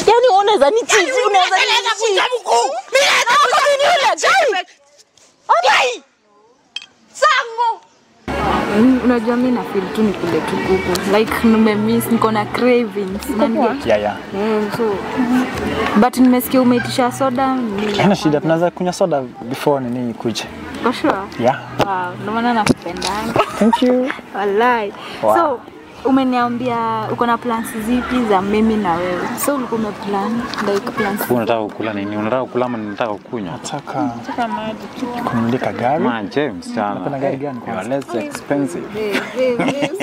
Yaani unaweza ni chizi, unaweza kuja mkuu. Mimi naweza kuja Oi! Sango. Unajua mimi na feel tu nikule tu kuku. Like nimemiss, niko na cravings. Yeah. So but nimesikia umeitisha soda. Haina shida, tunaweza kunywa soda before nini kuja. For sure. Yeah. Wow, ndio maana nakupendanga. Thank you. Wallahi. Wow. So umeniambia uko na plans zipi za mimi na wewe? So ulikuwa umeplan like plans. Unataka kukula nini? Unataka kukula ama unataka kukunywa? Nataka maji tu. Kumulika gari. Man, James sana. Unapenda gari gani kwa? Less expensive.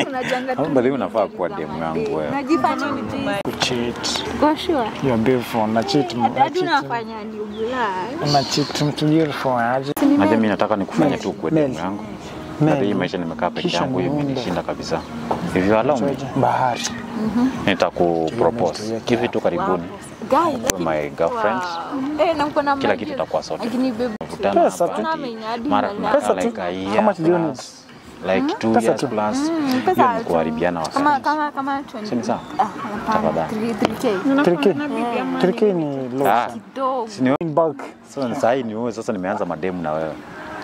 Unajanga tu. Bali unafaa kuwa demu yangu wewe. Najifanya ni Kucheat. kwa sure. You're beautiful. Na cheat. Hadi unafanya ni ubulash. Una cheat mtu beautiful aje. Maana mimi nataka nikufanye tu kwa demu yangu. Na hii maisha nimekaa peke yangu hivi nishinda kabisa. Hivi allow me. Bahari. Nitakupropose. Hivi tu karibuni. Guy, My girlfriend. na uko na Kila kitu itakuwa sorted. lakini baby Pesa tu. Mara Pesa tu. like a year. How much do you need? Like 2 years plus. Hiyo ni kuharibiana wasanii. kama 20. Sini sawa? Tafadhali. 3K. 3K ni low. Ah. Kidogo. Sini In bulk. sasa hii ni wewe sasa nimeanza mademu na wewe.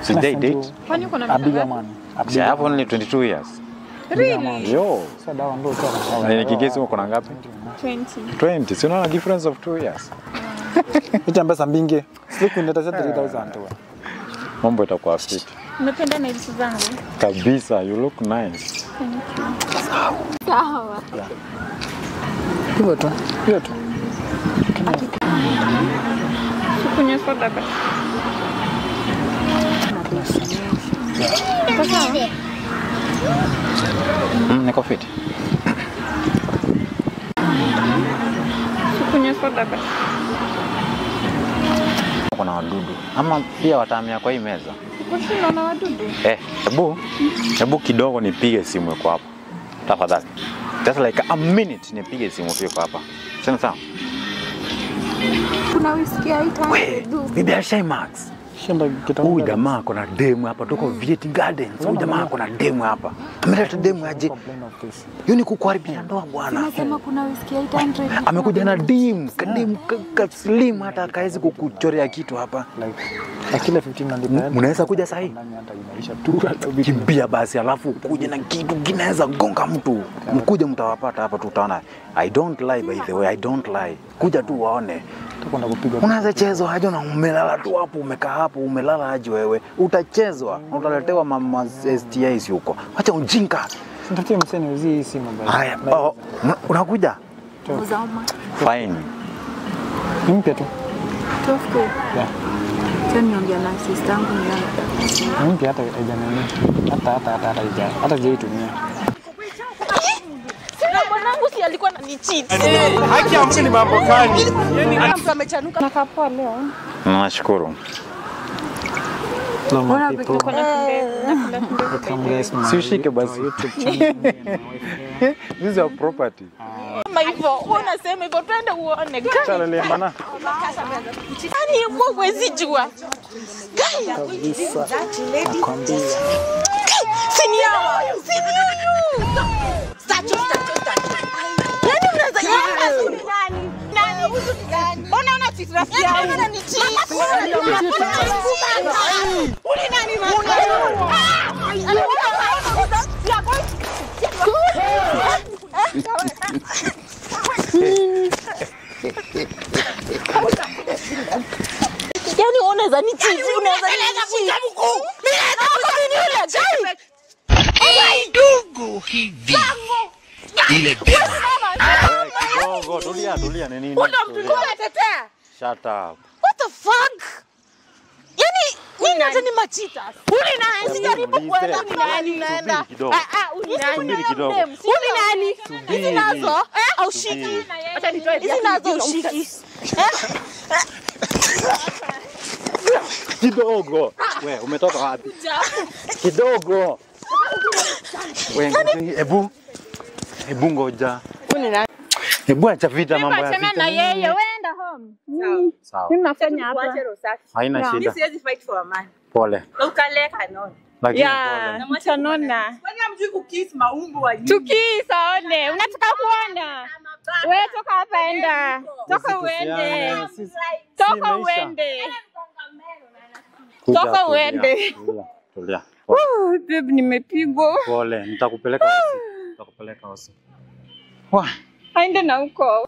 So they date. Kwani uko na A bigger man. I have only 22 years. Really? Yo. So that one low. Na nikigesi uko na ngapi? 20. 20. So unaona difference of 2 years. Hicho pesa mbingi. Sliku ndio 3000 tu. Mambo itakuwa fit. Umependa na hizo zangu? Kabisa, you look nice. Sawa. Hivyo tu. Hiyo tu. Kunywa soda basi. Niko fit. Kunywa soda basi. Kuna wadudu. Ama pia watahamia kwa hii meza. Kushinda na wadudu. Hebu kidogo nipige simu yako hapa. Tafadhali. Just like a minute nipige simu yako hapa. Sema sawa. Kuna whisky haita. Bibi Ashai Max. Shamba kitambo. Huyu jamaa kuna demu hapa tuko Viet Gardens. Huyu jamaa kuna demu hapa. Ameleta demu aje. Hiyo ni kukuharibia ndoa bwana. Nasema kuna whisky 800. Amekuja na demu, kademu slim hata kaezi kukuchorea kitu hapa. Like kila 15 ndipa. Mnaweza kuja sahi? Nani hata inaisha tu. Kimbia basi alafu kuja na kitu kinaweza gonga mtu. Mkuje mtawapata hapa tutaona. I don't lie by the way, I don't lie. Kuja tu waone. Tukwenda kupiga. Unaweza chezwa aje na umelala tu hapo umekaa hapo umelala aje wewe. Utachezwa, utaletewa mama STIs huko. Acha ujinga. Nitafutie mseni uzi simu basi. Haya, unakuja? Mzauma. Fine. Mpya tu. 12K. Yeah. Tena niongea na sister yangu ni Mpya hata haijanani. Hata hajaitumia. Bwanangu si alikuwa ananicheat. Haki ya Mungu ni mambo gani? Mtu amechanuka na kapoa leo. Nashukuru. Mbona pekee Si ushike basi. This is our property. Kama hivyo, unasema hivyo twende uone. Chala le mana. Yaani mwezi jua. Kabisa. Nakwambia. Sini huyu. Stachu. Yaani unaweza yanga ni nani? Nani huyu ni gani? Ona cheat rafiki yangu. Ona ni cheat. Uli nani mama? Yaani unaweza ni cheat, unaweza kuja mkuu. Mimi naweza kuja yule chai. Ndugu hivi. Ile Tulia nini? Unatetea. Shut up. What the fuck? Yaani nini hata ni machita? Uli nani? Sijaribu kuenda ni nani naenda. Uli nani kidogo. Uli nani? Hizi nazo au shiki? Acha nitoe. Hizi nazo ushiki. Kidogo. Wewe umetoka wapi? Kidogo. Wewe hebu ngoja. Uli nani? Hebu acha vita mambo ya Sema na vita. yeye wenda home. Sawa. Mimi nafanya hapa. Haina shida. Siwezi fight for a man. Pole. Ukaleka no. Lakini Ya, mtanona. Kwani hamjui kukiss maumbo wa juu? Tukisa one. Unataka kuona? Wewe toka hapa enda. Toka uende. Toka uende. Toka uende. Tulia. Babe nimepigwa. Pole, nitakupeleka hosi. Aende na huko.